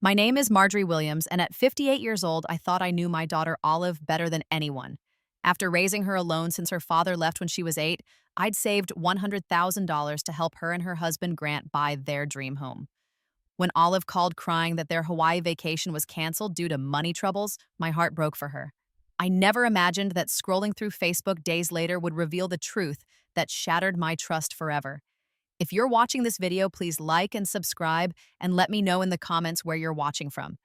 My name is Marjorie Williams, and at 58 years old, I thought I knew my daughter Olive better than anyone. After raising her alone since her father left when she was 8, I'd saved $100,000 to help her and her husband Grant buy their dream home. When Olive called crying that their Hawaii vacation was canceled due to money troubles, my heart broke for her. I never imagined that scrolling through Facebook days later would reveal the truth that shattered my trust forever. If you're watching this video, please like and subscribe and let me know in the comments where you're watching from.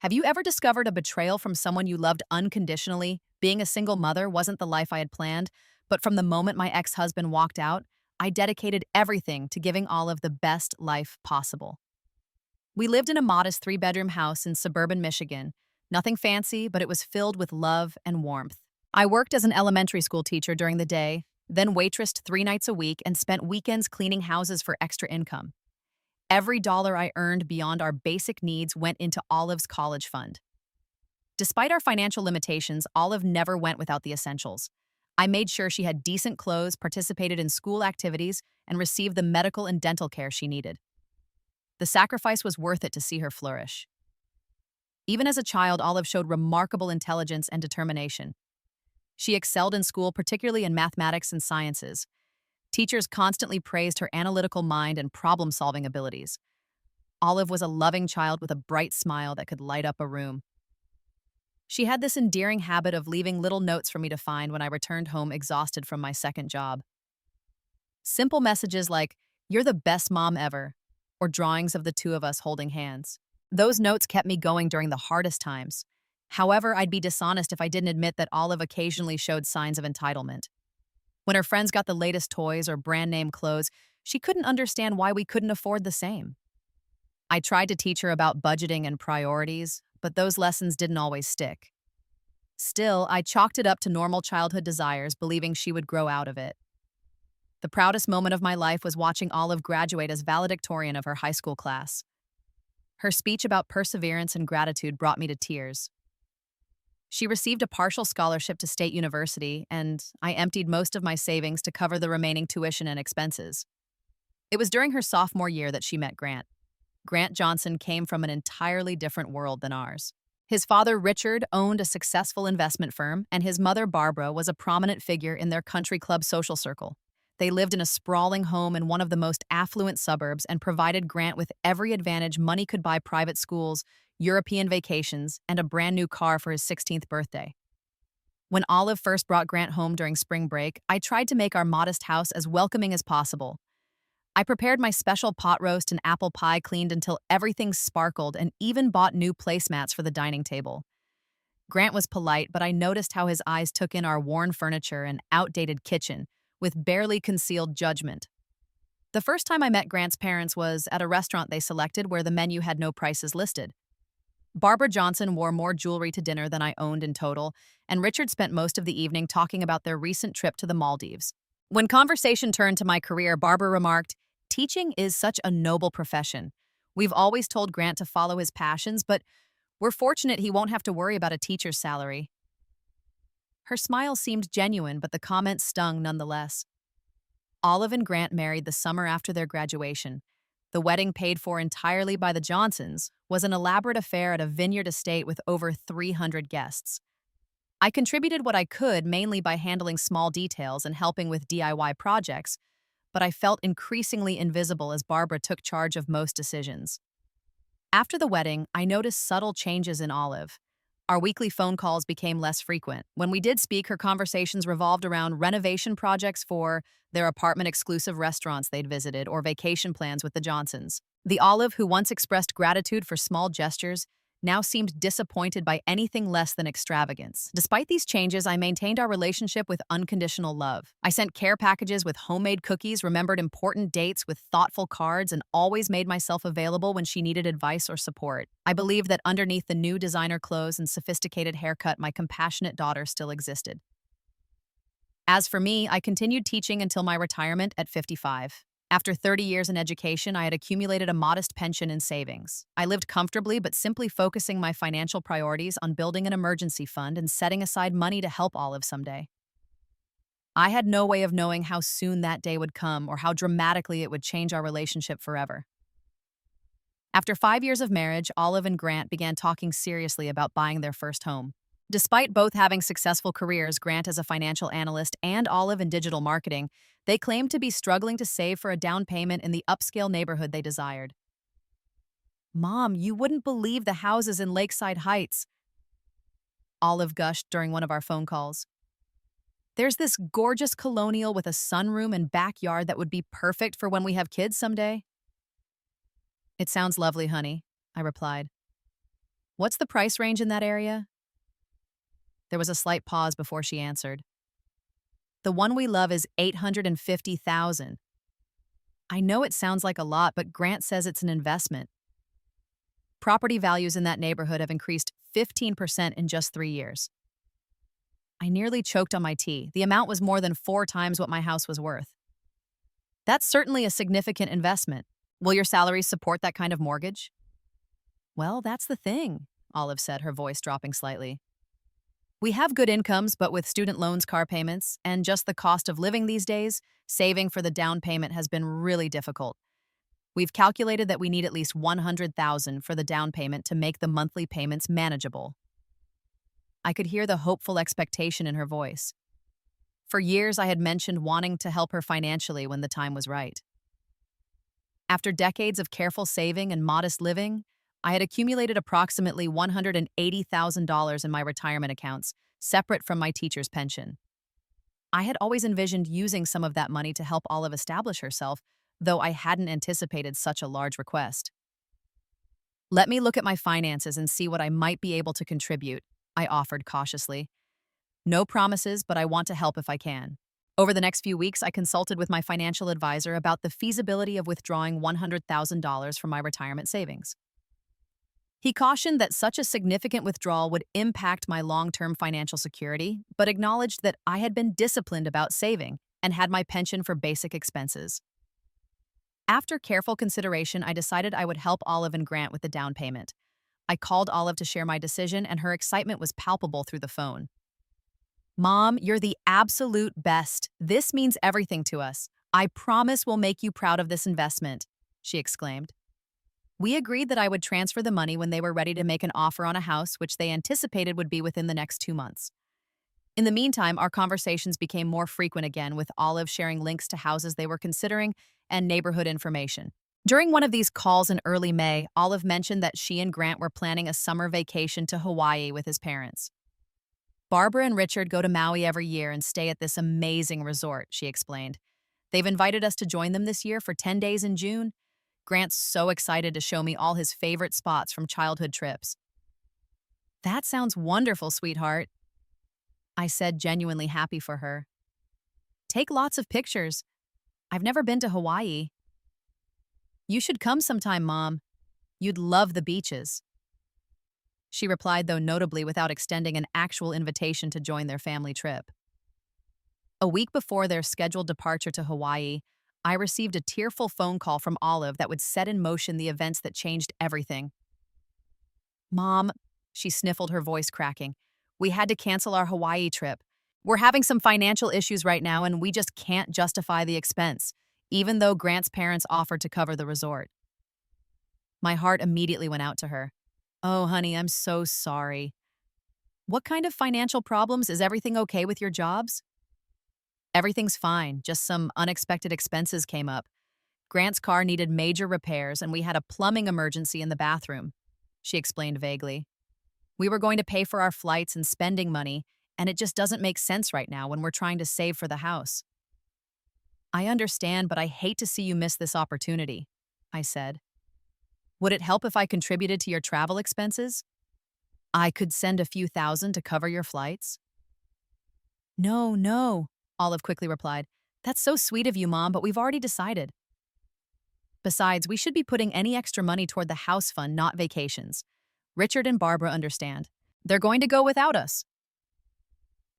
Have you ever discovered a betrayal from someone you loved unconditionally? Being a single mother wasn't the life I had planned, but from the moment my ex-husband walked out, I dedicated everything to giving Olive the best life possible. We lived in a modest 3-bedroom house in suburban Michigan. Nothing fancy, but it was filled with love and warmth. I worked as an elementary school teacher during the day, then waitressed 3 nights a week and spent weekends cleaning houses for extra income. Every dollar I earned beyond our basic needs went into Olive's college fund. Despite our financial limitations, Olive never went without the essentials. I made sure she had decent clothes, participated in school activities, and received the medical and dental care she needed. The sacrifice was worth it to see her flourish. Even as a child, Olive showed remarkable intelligence and determination. She excelled in school, particularly in mathematics and sciences. Teachers constantly praised her analytical mind and problem-solving abilities. Olive was a loving child with a bright smile that could light up a room. She had this endearing habit of leaving little notes for me to find when I returned home exhausted from my second job. Simple messages like, "You're the best mom ever," or drawings of the two of us holding hands. Those notes kept me going during the hardest times. However, I'd be dishonest if I didn't admit that Olive occasionally showed signs of entitlement. When her friends got the latest toys or brand-name clothes, she couldn't understand why we couldn't afford the same. I tried to teach her about budgeting and priorities, but those lessons didn't always stick. Still, I chalked it up to normal childhood desires, believing she would grow out of it. The proudest moment of my life was watching Olive graduate as valedictorian of her high school class. Her speech about perseverance and gratitude brought me to tears. She received a partial scholarship to State University, and I emptied most of my savings to cover the remaining tuition and expenses. It was during her sophomore year that she met Grant. Grant Johnson came from an entirely different world than ours. His father, Richard, owned a successful investment firm, and his mother, Barbara, was a prominent figure in their country club social circle. They lived in a sprawling home in one of the most affluent suburbs and provided Grant with every advantage money could buy: private schools, European vacations, and a brand new car for his 16th birthday. When Olive first brought Grant home during spring break, I tried to make our modest house as welcoming as possible. I prepared my special pot roast and apple pie, cleaned until everything sparkled, and even bought new placemats for the dining table. Grant was polite, but I noticed how his eyes took in our worn furniture and outdated kitchen, with barely concealed judgment. The first time I met Grant's parents was at a restaurant they selected where the menu had no prices listed. Barbara Johnson wore more jewelry to dinner than I owned in total, and Richard spent most of the evening talking about their recent trip to the Maldives. When conversation turned to my career, Barbara remarked, "Teaching is such a noble profession. We've always told Grant to follow his passions, but we're fortunate he won't have to worry about a teacher's salary." Her smile seemed genuine, but the comment stung nonetheless. Olive and Grant married the summer after their graduation. The wedding, paid for entirely by the Johnsons, was an elaborate affair at a vineyard estate with over 300 guests. I contributed what I could, mainly by handling small details and helping with DIY projects, but I felt increasingly invisible as Barbara took charge of most decisions. After the wedding, I noticed subtle changes in Olive. Our weekly phone calls became less frequent. When we did speak, her conversations revolved around renovation projects for their apartment-exclusive restaurants they'd visited or vacation plans with the Johnsons. The Olive, who once expressed gratitude for small gestures, now seemed disappointed by anything less than extravagance. Despite these changes, I maintained our relationship with unconditional love. I sent care packages with homemade cookies, remembered important dates with thoughtful cards, and always made myself available when she needed advice or support. I believed that underneath the new designer clothes and sophisticated haircut, my compassionate daughter still existed. As for me, I continued teaching until my retirement at 55. After 30 years in education, I had accumulated a modest pension and savings. I lived comfortably, but simply focusing my financial priorities on building an emergency fund and setting aside money to help Olive someday. I had no way of knowing how soon that day would come or how dramatically it would change our relationship forever. After 5 years of marriage, Olive and Grant began talking seriously about buying their first home. Despite both having successful careers, Grant as a financial analyst and Olive in digital marketing, they claimed to be struggling to save for a down payment in the upscale neighborhood they desired. Mom, you wouldn't believe the houses in Lakeside Heights, Olive gushed during one of our phone calls. There's this gorgeous colonial with a sunroom and backyard that would be perfect for when we have kids someday. It sounds lovely, honey, I replied. What's the price range in that area? There was a slight pause before she answered. The one we love is $850,000. I know it sounds like a lot, but Grant says it's an investment. Property values in that neighborhood have increased 15% in just 3 years. I nearly choked on my tea. The amount was more than 4 times what my house was worth. That's certainly a significant investment. Will your salaries support that kind of mortgage? Well, that's the thing, Olive said, her voice dropping slightly. We have good incomes, but with student loans, car payments, and just the cost of living these days, saving for the down payment has been really difficult. We've calculated that we need at least $100,000 for the down payment to make the monthly payments manageable. I could hear the hopeful expectation in her voice. For years, I had mentioned wanting to help her financially when the time was right. After decades of careful saving and modest living, I had accumulated approximately $180,000 in my retirement accounts, separate from my teacher's pension. I had always envisioned using some of that money to help Olive establish herself, though I hadn't anticipated such a large request. Let me look at my finances and see what I might be able to contribute, I offered cautiously. No promises, but I want to help if I can. Over the next few weeks, I consulted with my financial advisor about the feasibility of withdrawing $100,000 from my retirement savings. He cautioned that such a significant withdrawal would impact my long-term financial security, but acknowledged that I had been disciplined about saving and had my pension for basic expenses. After careful consideration, I decided I would help Olive and Grant with the down payment. I called Olive to share my decision, and her excitement was palpable through the phone. Mom, you're the absolute best. This means everything to us. I promise we'll make you proud of this investment, she exclaimed. We agreed that I would transfer the money when they were ready to make an offer on a house, which they anticipated would be within the next 2 months. In the meantime, our conversations became more frequent again, with Olive sharing links to houses they were considering and neighborhood information. During one of these calls in early May, Olive mentioned that she and Grant were planning a summer vacation to Hawaii with his parents. Barbara and Richard go to Maui every year and stay at this amazing resort, she explained. They've invited us to join them this year for 10 days in June. Grant's so excited to show me all his favorite spots from childhood trips. That sounds wonderful, sweetheart, I said, genuinely happy for her. Take lots of pictures. I've never been to Hawaii. You should come sometime, Mom. You'd love the beaches. She replied, though notably without extending an actual invitation to join their family trip. A week before their scheduled departure to Hawaii, I received a tearful phone call from Olive that would set in motion the events that changed everything. Mom, she sniffled, her voice cracking, we had to cancel our Hawaii trip. We're having some financial issues right now, and we just can't justify the expense, even though Grant's parents offered to cover the resort. My heart immediately went out to her. Oh, honey, I'm so sorry. What kind of financial problems? Is everything okay with your jobs? Everything's fine, just some unexpected expenses came up. Grant's car needed major repairs, and we had a plumbing emergency in the bathroom, she explained vaguely. We were going to pay for our flights and spending money, and it just doesn't make sense right now when we're trying to save for the house. I understand, but I hate to see you miss this opportunity, I said. Would it help if I contributed to your travel expenses? I could send a few thousand to cover your flights. No, Olive quickly replied. That's so sweet of you, Mom, but we've already decided. Besides, we should be putting any extra money toward the house fund, not vacations. Richard and Barbara understand. They're going to go without us.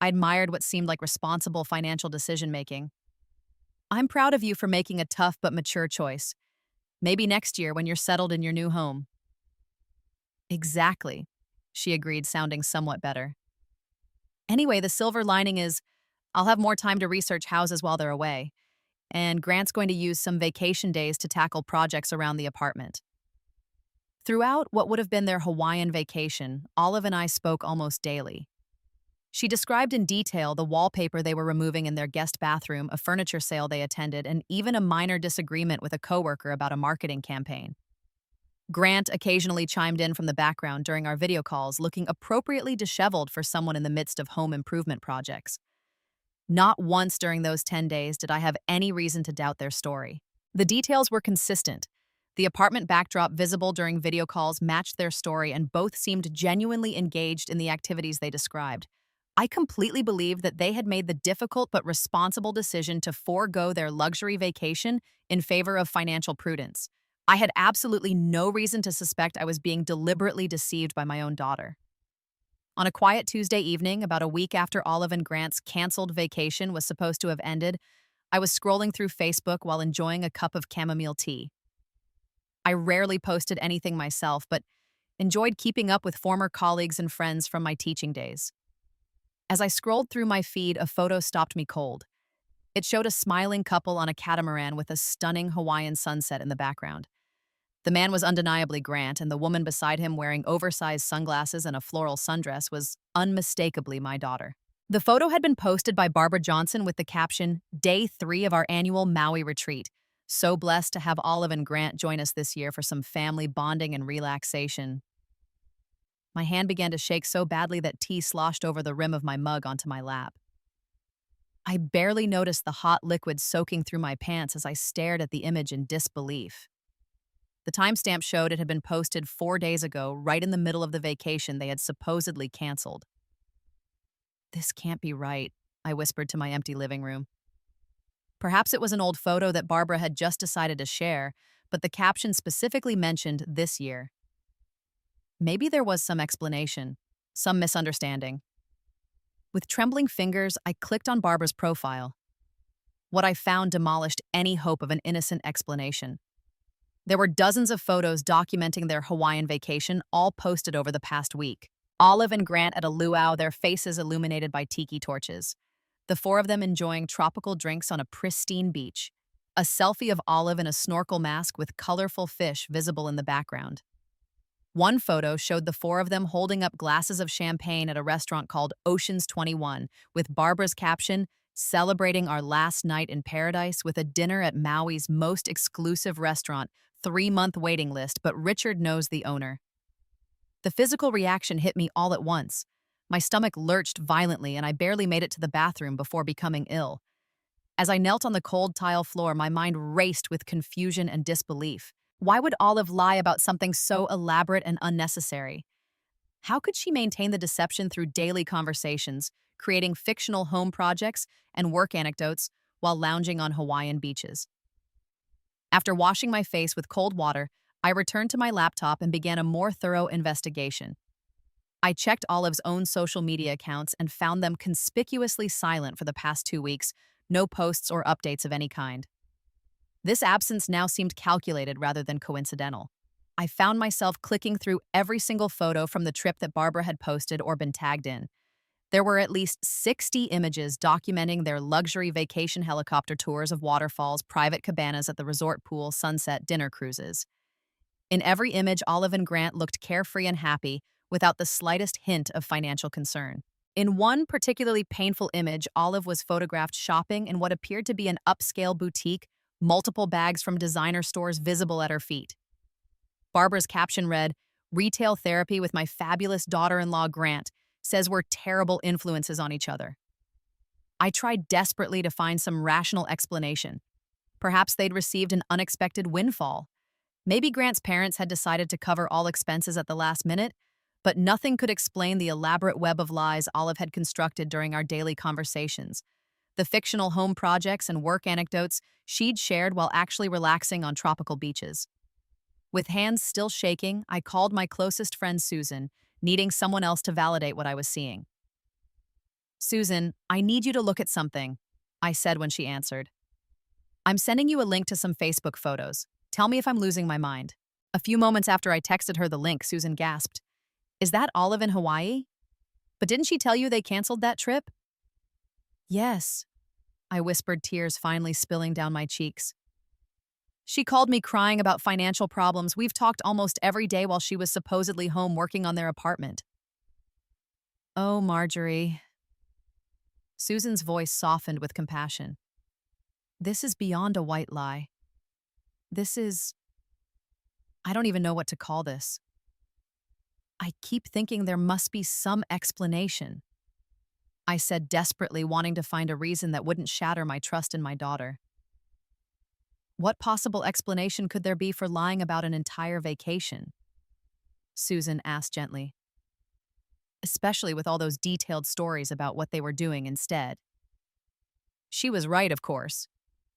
I admired what seemed like responsible financial decision-making. I'm proud of you for making a tough but mature choice. Maybe next year when you're settled in your new home. Exactly, she agreed, sounding somewhat better. Anyway, the silver lining is I'll have more time to research houses while they're away, and Grant's going to use some vacation days to tackle projects around the apartment. Throughout what would have been their Hawaiian vacation, Olive and I spoke almost daily. She described in detail the wallpaper they were removing in their guest bathroom, a furniture sale they attended, and even a minor disagreement with a coworker about a marketing campaign. Grant occasionally chimed in from the background during our video calls, looking appropriately disheveled for someone in the midst of home improvement projects. Not once during those 10 days did I have any reason to doubt their story. The details were consistent. The apartment backdrop visible during video calls matched their story, and both seemed genuinely engaged in the activities they described. I completely believed that they had made the difficult but responsible decision to forego their luxury vacation in favor of financial prudence. I had absolutely no reason to suspect I was being deliberately deceived by my own daughter. On a quiet Tuesday evening, about a week after Olive and Grant's canceled vacation was supposed to have ended, I was scrolling through Facebook while enjoying a cup of chamomile tea. I rarely posted anything myself, but enjoyed keeping up with former colleagues and friends from my teaching days. As I scrolled through my feed, a photo stopped me cold. It showed a smiling couple on a catamaran with a stunning Hawaiian sunset in the background. The man was undeniably Grant, and the woman beside him wearing oversized sunglasses and a floral sundress was unmistakably my daughter. The photo had been posted by Barbara Johnson with the caption, "Day 3 of our annual Maui retreat. So blessed to have Olive and Grant join us this year for some family bonding and relaxation." My hand began to shake so badly that tea sloshed over the rim of my mug onto my lap. I barely noticed the hot liquid soaking through my pants as I stared at the image in disbelief. The timestamp showed it had been posted 4 days ago, right in the middle of the vacation they had supposedly canceled. "This can't be right," I whispered to my empty living room. Perhaps it was an old photo that Barbara had just decided to share, but the caption specifically mentioned this year. Maybe there was some explanation, some misunderstanding. With trembling fingers, I clicked on Barbara's profile. What I found demolished any hope of an innocent explanation. There were dozens of photos documenting their Hawaiian vacation, all posted over the past week. Olive and Grant at a luau, their faces illuminated by tiki torches. The four of them enjoying tropical drinks on a pristine beach. A selfie of Olive in a snorkel mask with colorful fish visible in the background. One photo showed the four of them holding up glasses of champagne at a restaurant called Oceans 21, with Barbara's caption, "Celebrating our last night in paradise with a dinner at Maui's most exclusive restaurant, 3-month waiting list, but Richard knows the owner." The physical reaction hit me all at once. My stomach lurched violently, and I barely made it to the bathroom before becoming ill. As I knelt on the cold tile floor, my mind raced with confusion and disbelief. Why would Olive lie about something so elaborate and unnecessary? How could she maintain the deception through daily conversations, creating fictional home projects and work anecdotes while lounging on Hawaiian beaches? After washing my face with cold water, I returned to my laptop and began a more thorough investigation. I checked Olive's own social media accounts and found them conspicuously silent for the past 2 weeks, no posts or updates of any kind. This absence now seemed calculated rather than coincidental. I found myself clicking through every single photo from the trip that Barbara had posted or been tagged in. There were at least 60 images documenting their luxury vacation helicopter tours of waterfalls, private cabanas at the resort pool, sunset, dinner cruises. In every image, Olive and Grant looked carefree and happy, without the slightest hint of financial concern. In one particularly painful image, Olive was photographed shopping in what appeared to be an upscale boutique, multiple bags from designer stores visible at her feet. Barbara's caption read, "Retail therapy with my fabulous daughter-in-law Grant, says we're terrible influences on each other." I tried desperately to find some rational explanation. Perhaps they'd received an unexpected windfall. Maybe Grant's parents had decided to cover all expenses at the last minute, but nothing could explain the elaborate web of lies Olive had constructed during our daily conversations. The fictional home projects and work anecdotes she'd shared while actually relaxing on tropical beaches. With hands still shaking, I called my closest friend Susan, needing someone else to validate what I was seeing. "Susan, I need you to look at something," I said when she answered. "I'm sending you a link to some Facebook photos. Tell me if I'm losing my mind." A few moments after I texted her the link, Susan gasped, "Is that Olive in Hawaii? But didn't she tell you they canceled that trip?" "Yes," I whispered, tears finally spilling down my cheeks. She called me crying about financial problems. We've talked almost every day while she was supposedly home working on their apartment. Oh, Marjorie. Susan's voice softened with compassion. This is beyond a white lie. This is. I don't even know what to call this. I keep thinking there must be some explanation. I said desperately, wanting to find a reason that wouldn't shatter my trust in my daughter. What possible explanation could there be for lying about an entire vacation? Susan asked gently, especially with all those detailed stories about what they were doing instead. She was right, of course.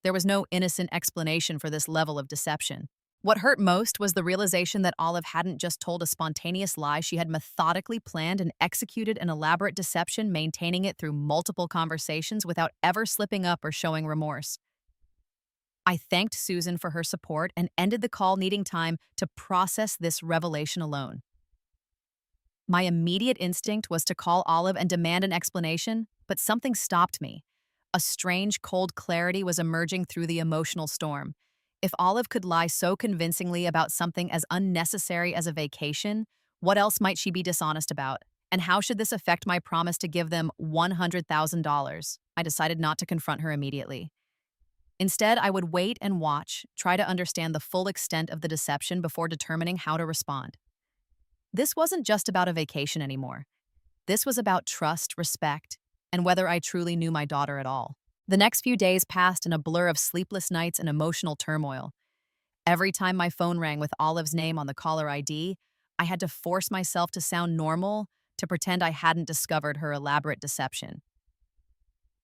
There was no innocent explanation for this level of deception. What hurt most was the realization that Olive hadn't just told a spontaneous lie, she had methodically planned and executed an elaborate deception, maintaining it through multiple conversations without ever slipping up or showing remorse. I thanked Susan for her support and ended the call, needing time to process this revelation alone. My immediate instinct was to call Olive and demand an explanation, but something stopped me. A strange, cold clarity was emerging through the emotional storm. If Olive could lie so convincingly about something as unnecessary as a vacation, what else might she be dishonest about? And how should this affect my promise to give them $100,000? I decided not to confront her immediately. Instead, I would wait and watch, try to understand the full extent of the deception before determining how to respond. This wasn't just about a vacation anymore. This was about trust, respect, and whether I truly knew my daughter at all. The next few days passed in a blur of sleepless nights and emotional turmoil. Every time my phone rang with Olive's name on the caller ID, I had to force myself to sound normal, to pretend I hadn't discovered her elaborate deception.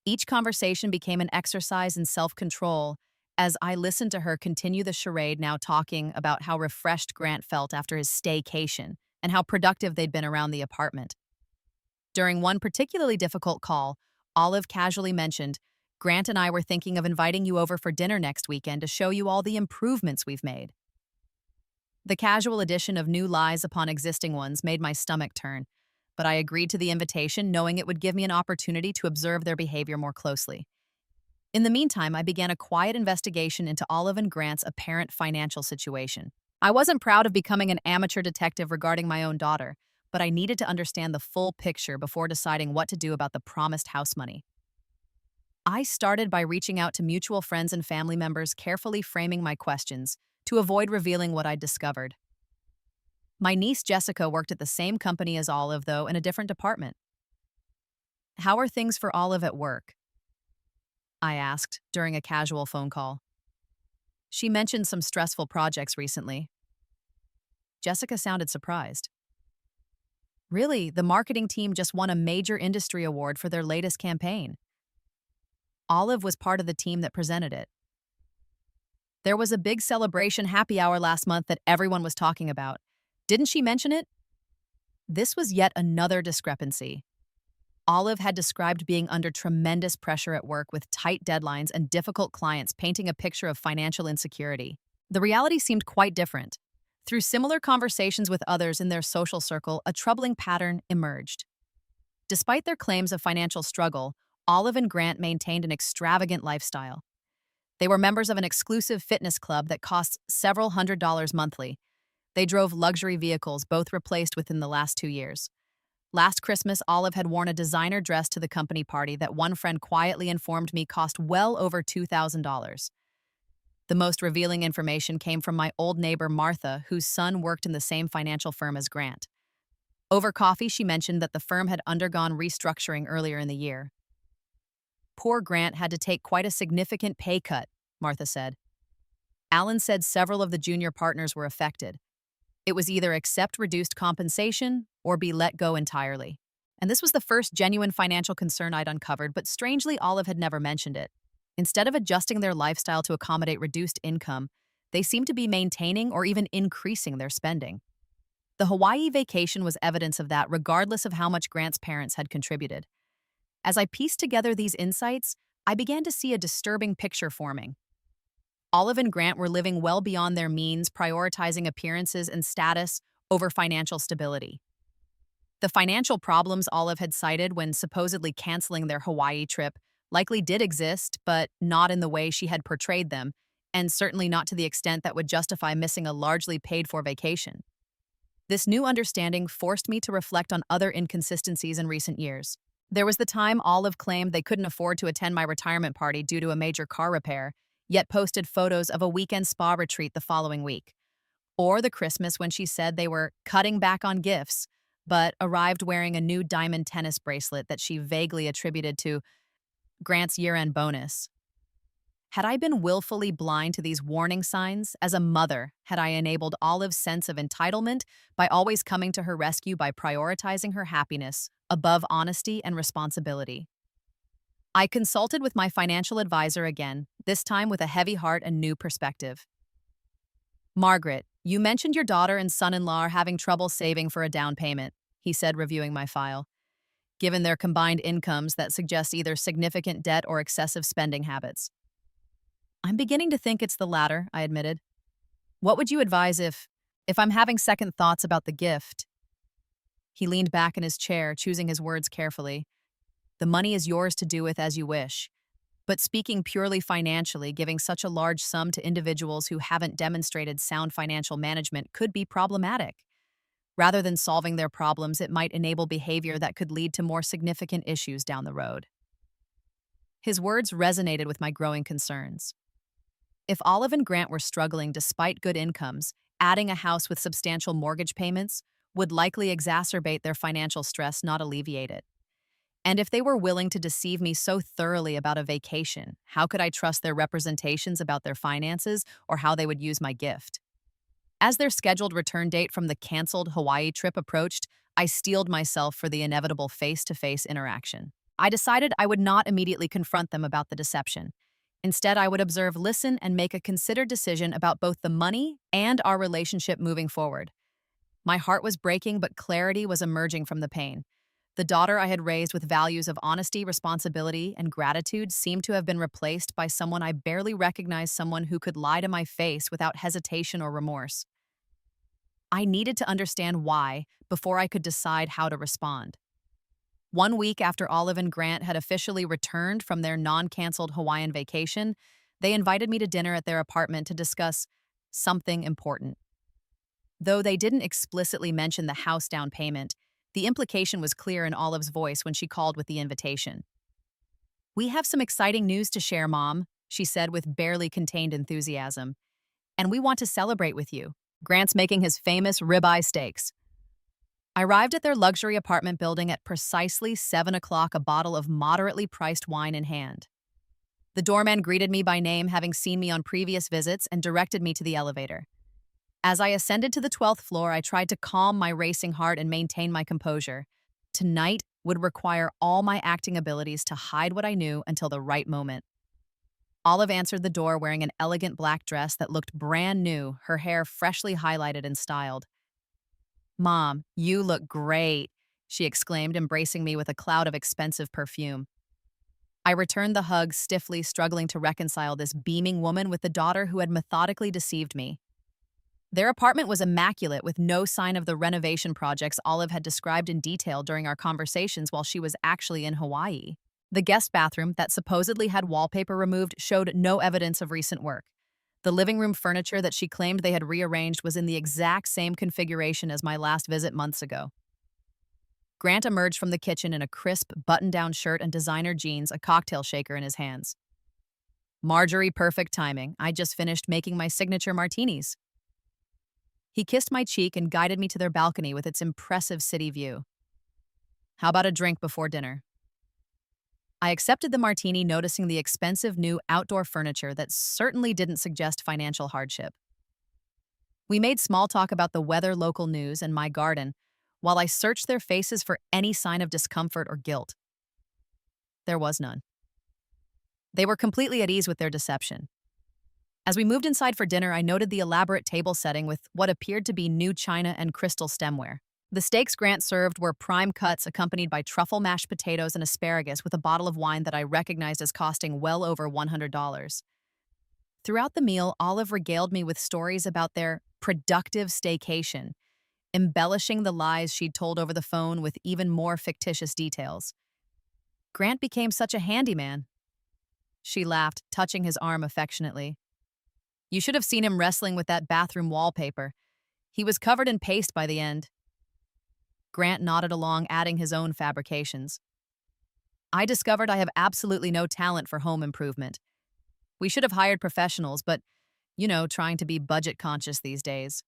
Each conversation became an exercise in self-control as I listened to her continue the charade, now talking about how refreshed Grant felt after his staycation and how productive they'd been around the apartment. During one particularly difficult call, Olive casually mentioned, "Grant and I were thinking of inviting you over for dinner next weekend to show you all the improvements we've made." The casual addition of new lies upon existing ones made my stomach turn, but I agreed to the invitation, knowing it would give me an opportunity to observe their behavior more closely. In the meantime, I began a quiet investigation into Olive and Grant's apparent financial situation. I wasn't proud of becoming an amateur detective regarding my own daughter, but I needed to understand the full picture before deciding what to do about the promised house money. I started by reaching out to mutual friends and family members, carefully framing my questions to avoid revealing what I'd discovered. My niece Jessica worked at the same company as Olive, though in a different department. "How are things for Olive at work?" I asked during a casual phone call. She mentioned some stressful projects recently. Jessica sounded surprised. "Really, the marketing team just won a major industry award for their latest campaign. Olive was part of the team that presented it. There was a big celebration happy hour last month that everyone was talking about. Didn't she mention it?" This was yet another discrepancy. Olive had described being under tremendous pressure at work with tight deadlines and difficult clients, painting a picture of financial insecurity. The reality seemed quite different. Through similar conversations with others in their social circle, a troubling pattern emerged. Despite their claims of financial struggle, Olive and Grant maintained an extravagant lifestyle. They were members of an exclusive fitness club that costs several $100s monthly. They drove luxury vehicles, both replaced within the last 2 years. Last Christmas, Olive had worn a designer dress to the company party that one friend quietly informed me cost well over $2,000. The most revealing information came from my old neighbor Martha, whose son worked in the same financial firm as Grant. Over coffee, she mentioned that the firm had undergone restructuring earlier in the year. "Poor Grant had to take quite a significant pay cut," Martha said. "Alan said several of the junior partners were affected. It was either accept reduced compensation or be let go entirely." And this was the first genuine financial concern I'd uncovered, but strangely, Olive had never mentioned it. Instead of adjusting their lifestyle to accommodate reduced income, they seemed to be maintaining or even increasing their spending. The Hawaii vacation was evidence of that, regardless of how much Grant's parents had contributed. As I pieced together these insights, I began to see a disturbing picture forming. Olive and Grant were living well beyond their means, prioritizing appearances and status over financial stability. The financial problems Olive had cited when supposedly canceling their Hawaii trip likely did exist, but not in the way she had portrayed them, and certainly not to the extent that would justify missing a largely paid-for vacation. This new understanding forced me to reflect on other inconsistencies in recent years. There was the time Olive claimed they couldn't afford to attend my retirement party due to a major car repair, yet posted photos of a weekend spa retreat the following week. Or the Christmas when she said they were cutting back on gifts, but arrived wearing a new diamond tennis bracelet that she vaguely attributed to Grant's year-end bonus. Had I been willfully blind to these warning signs? As a mother, had I enabled Olive's sense of entitlement by always coming to her rescue by prioritizing her happiness above honesty and responsibility? I consulted with my financial advisor again, this time with a heavy heart and new perspective. Margaret, you mentioned your daughter and son-in-law are having trouble saving for a down payment, he said, reviewing my file. Given their combined incomes, that suggests either significant debt or excessive spending habits. I'm beginning to think it's the latter, I admitted. What would you advise if I'm having second thoughts about the gift? He leaned back in his chair, choosing his words carefully. The money is yours to do with as you wish. But speaking purely financially, giving such a large sum to individuals who haven't demonstrated sound financial management could be problematic. Rather than solving their problems, it might enable behavior that could lead to more significant issues down the road. His words resonated with my growing concerns. If Olive and Grant were struggling despite good incomes, adding a house with substantial mortgage payments would likely exacerbate their financial stress, not alleviate it. And if they were willing to deceive me so thoroughly about a vacation, how could I trust their representations about their finances or how they would use my gift? As their scheduled return date from the canceled Hawaii trip approached, I steeled myself for the inevitable face-to-face interaction. I decided I would not immediately confront them about the deception. Instead, I would observe, listen, and make a considered decision about both the money and our relationship moving forward. My heart was breaking, but clarity was emerging from the pain. The daughter I had raised with values of honesty, responsibility, and gratitude seemed to have been replaced by someone I barely recognized, someone who could lie to my face without hesitation or remorse. I needed to understand why before I could decide how to respond. 1 week after Olive and Grant had officially returned from their non-canceled Hawaiian vacation, they invited me to dinner at their apartment to discuss something important. Though they didn't explicitly mention the house down payment, the implication was clear in Olive's voice when she called with the invitation. "We have some exciting news to share, Mom," she said with barely contained enthusiasm. "And we want to celebrate with you. Grant's making his famous ribeye steaks." I arrived at their luxury apartment building at precisely 7 o'clock, a bottle of moderately priced wine in hand. The doorman greeted me by name, having seen me on previous visits, and directed me to the elevator. As I ascended to the 12th floor, I tried to calm my racing heart and maintain my composure. Tonight would require all my acting abilities to hide what I knew until the right moment. Olive answered the door wearing an elegant black dress that looked brand new, her hair freshly highlighted and styled. "Mom, you look great," she exclaimed, embracing me with a cloud of expensive perfume. I returned the hug stiffly, struggling to reconcile this beaming woman with the daughter who had methodically deceived me. Their apartment was immaculate, with no sign of the renovation projects Olive had described in detail during our conversations while she was actually in Hawaii. The guest bathroom, that supposedly had wallpaper removed, showed no evidence of recent work. The living room furniture that she claimed they had rearranged was in the exact same configuration as my last visit months ago. Grant emerged from the kitchen in a crisp, button-down shirt and designer jeans, a cocktail shaker in his hands. "Marjorie, perfect timing. I just finished making my signature martinis." He kissed my cheek and guided me to their balcony with its impressive city view. "How about a drink before dinner?" I accepted the martini, noticing the expensive new outdoor furniture that certainly didn't suggest financial hardship. We made small talk about the weather, local news, and my garden, while I searched their faces for any sign of discomfort or guilt. There was none. They were completely at ease with their deception. As we moved inside for dinner, I noted the elaborate table setting with what appeared to be new china and crystal stemware. The steaks Grant served were prime cuts accompanied by truffle mashed potatoes and asparagus with a bottle of wine that I recognized as costing well over $100. Throughout the meal, Olive regaled me with stories about their productive staycation, embellishing the lies she'd told over the phone with even more fictitious details. "Grant became such a handyman." She laughed, touching his arm affectionately. You should have seen him wrestling with that bathroom wallpaper. He was covered in paste by the end. Grant nodded along, adding his own fabrications. I discovered I have absolutely no talent for home improvement. We should have hired professionals, but, trying to be budget conscious these days.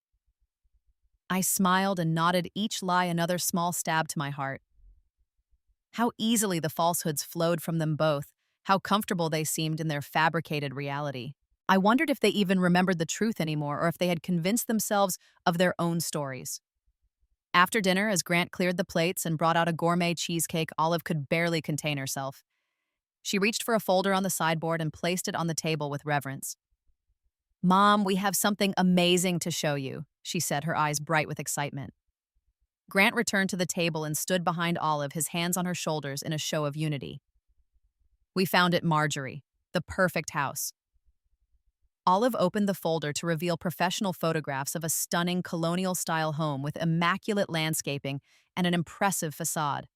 I smiled and nodded, each lie another small stab to my heart. How easily the falsehoods flowed from them both, how comfortable they seemed in their fabricated reality. I wondered if they even remembered the truth anymore or if they had convinced themselves of their own stories. After dinner, as Grant cleared the plates and brought out a gourmet cheesecake, Olive could barely contain herself. She reached for a folder on the sideboard and placed it on the table with reverence. "Mom, we have something amazing to show you," she said, her eyes bright with excitement. Grant returned to the table and stood behind Olive, his hands on her shoulders in a show of unity. "We found it, Marjorie. The perfect house." Olive opened the folder to reveal professional photographs of a stunning colonial-style home with immaculate landscaping and an impressive facade.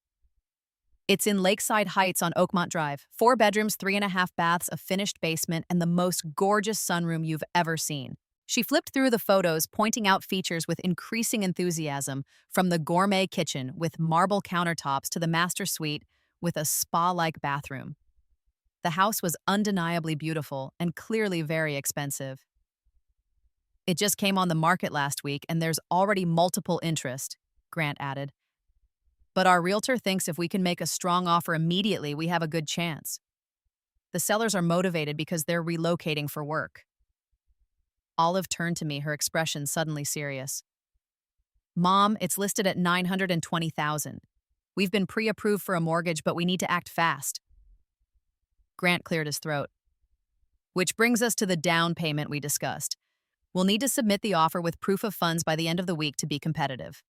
It's in Lakeside Heights on Oakmont Drive. 4 bedrooms, 3.5 baths, a finished basement, and the most gorgeous sunroom you've ever seen. She flipped through the photos, pointing out features with increasing enthusiasm, from the gourmet kitchen with marble countertops to the master suite with a spa-like bathroom. The house was undeniably beautiful and clearly very expensive. "It just came on the market last week and there's already multiple interest," Grant added. "But our realtor thinks if we can make a strong offer immediately, we have a good chance. The sellers are motivated because they're relocating for work." Olive turned to me, her expression suddenly serious. "Mom, it's listed at $920,000. We've been pre-approved for a mortgage, but we need to act fast." Grant cleared his throat. "Which brings us to the down payment we discussed. We'll need to submit the offer with proof of funds by the end of the week to be competitive."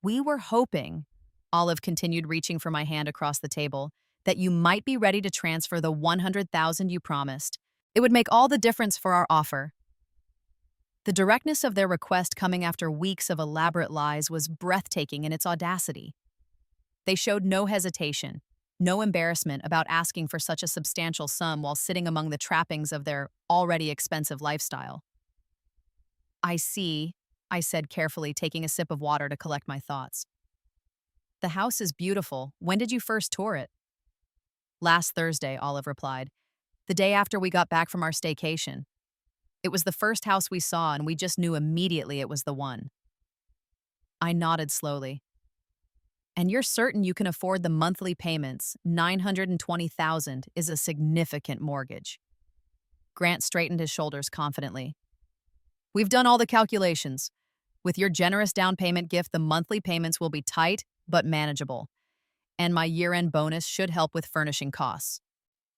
"We were hoping," Olive continued, reaching for my hand across the table, "that you might be ready to transfer the $100,000 you promised. It would make all the difference for our offer." The directness of their request, coming after weeks of elaborate lies, was breathtaking in its audacity. They showed no hesitation, no embarrassment about asking for such a substantial sum while sitting among the trappings of their already expensive lifestyle. "I see," I said carefully, taking a sip of water to collect my thoughts. "The house is beautiful. When did you first tour it?" "Last Thursday," Olive replied, "the day after we got back from our staycation. It was the first house we saw and we just knew immediately it was the one." I nodded slowly. "And you're certain you can afford the monthly payments? $920,000 is a significant mortgage." Grant straightened his shoulders confidently. "We've done all the calculations. With your generous down payment gift, the monthly payments will be tight but manageable. And my year-end bonus should help with furnishing costs."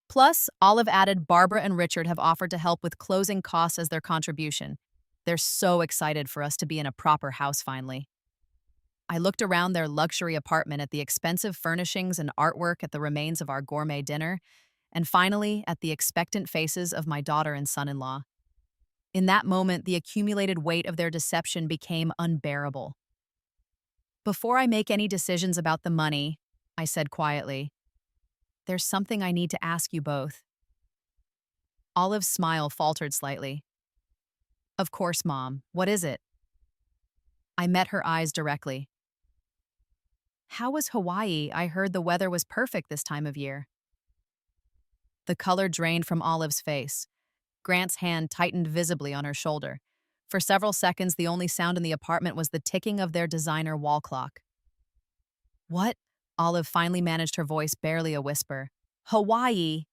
Plus, Olive added, "Barbara and Richard have offered to help with closing costs as their contribution. They're so excited for us to be in a proper house finally." I looked around their luxury apartment, at the expensive furnishings and artwork, at the remains of our gourmet dinner, and finally at the expectant faces of my daughter and son-in-law. In that moment, the accumulated weight of their deception became unbearable. "Before I make any decisions about the money," I said quietly, "there's something I need to ask you both." Olive's smile faltered slightly. "Of course, Mom. What is it?" I met her eyes directly. "How was Hawaii? I heard the weather was perfect this time of year." The color drained from Olive's face. Grant's hand tightened visibly on her shoulder. For several seconds, the only sound in the apartment was the ticking of their designer wall clock. "What?" Olive finally managed, her voice barely a whisper. "Hawaii."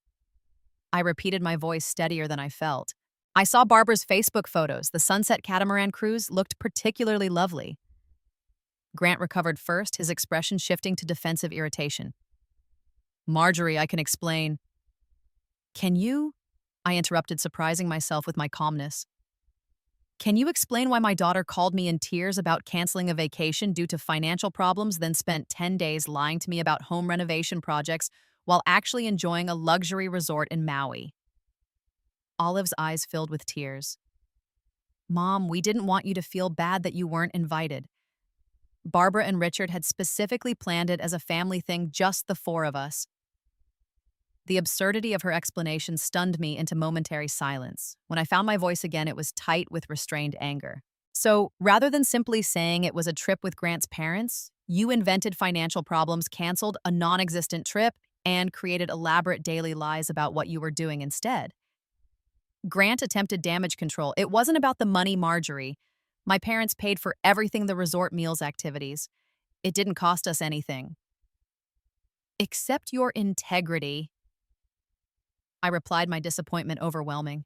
I repeated, my voice steadier than I felt. "I saw Barbara's Facebook photos. The sunset catamaran cruise looked particularly lovely." Grant recovered first, his expression shifting to defensive irritation. "Marjorie, I can explain." "Can you?" I interrupted, surprising myself with my calmness. "Can you explain why my daughter called me in tears about canceling a vacation due to financial problems, then spent 10 days lying to me about home renovation projects while actually enjoying a luxury resort in Maui?" Olive's eyes filled with tears. "Mom, we didn't want you to feel bad that you weren't invited. Barbara and Richard had specifically planned it as a family thing, just the 4 of us." The absurdity of her explanation stunned me into momentary silence. When I found my voice again, it was tight with restrained anger. So, rather than simply saying it was a trip with Grant's parents, you invented financial problems, canceled a non existent trip, and created elaborate daily lies about what you were doing instead. Grant attempted damage control. It wasn't about the money, Marjorie. My parents paid for everything, the resort meals activities. It didn't cost us anything. Except your integrity, I replied, my disappointment overwhelming.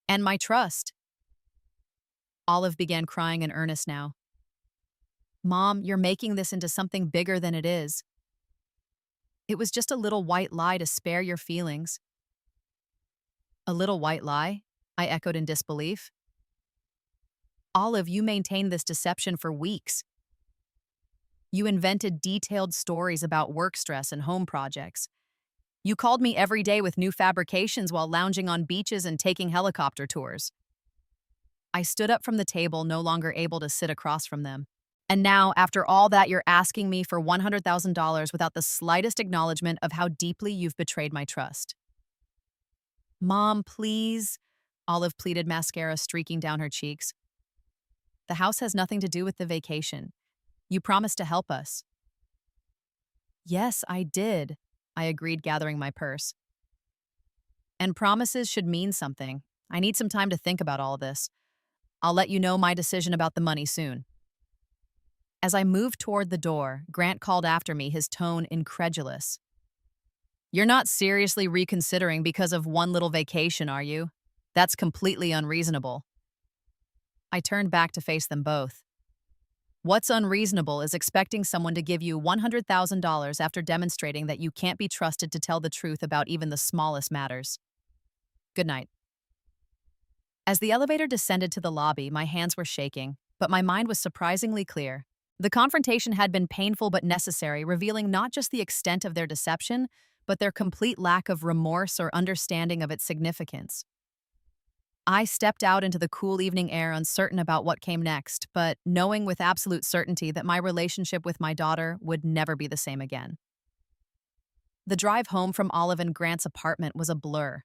And my trust. Olive began crying in earnest now. Mom, you're making this into something bigger than it is. It was just a little white lie to spare your feelings. A little white lie? I echoed in disbelief. Olive, you maintained this deception for weeks. You invented detailed stories about work stress and home projects. You called me every day with new fabrications while lounging on beaches and taking helicopter tours. I stood up from the table, no longer able to sit across from them. And now, after all that, you're asking me for $100,000 without the slightest acknowledgement of how deeply you've betrayed my trust. Mom, please, Olive pleaded, mascara streaking down her cheeks. The house has nothing to do with the vacation. You promised to help us. Yes, I did, I agreed, gathering my purse. And promises should mean something. I need some time to think about all this. I'll let you know my decision about the money soon. As I moved toward the door, Grant called after me, his tone incredulous. You're not seriously reconsidering because of one little vacation, are you? That's completely unreasonable. I turned back to face them both. What's unreasonable is expecting someone to give you $100,000 after demonstrating that you can't be trusted to tell the truth about even the smallest matters. Good night. As the elevator descended to the lobby, my hands were shaking, but my mind was surprisingly clear. The confrontation had been painful but necessary, revealing not just the extent of their deception, but their complete lack of remorse or understanding of its significance. I stepped out into the cool evening air, uncertain about what came next, but knowing with absolute certainty that my relationship with my daughter would never be the same again. The drive home from Olive and Grant's apartment was a blur.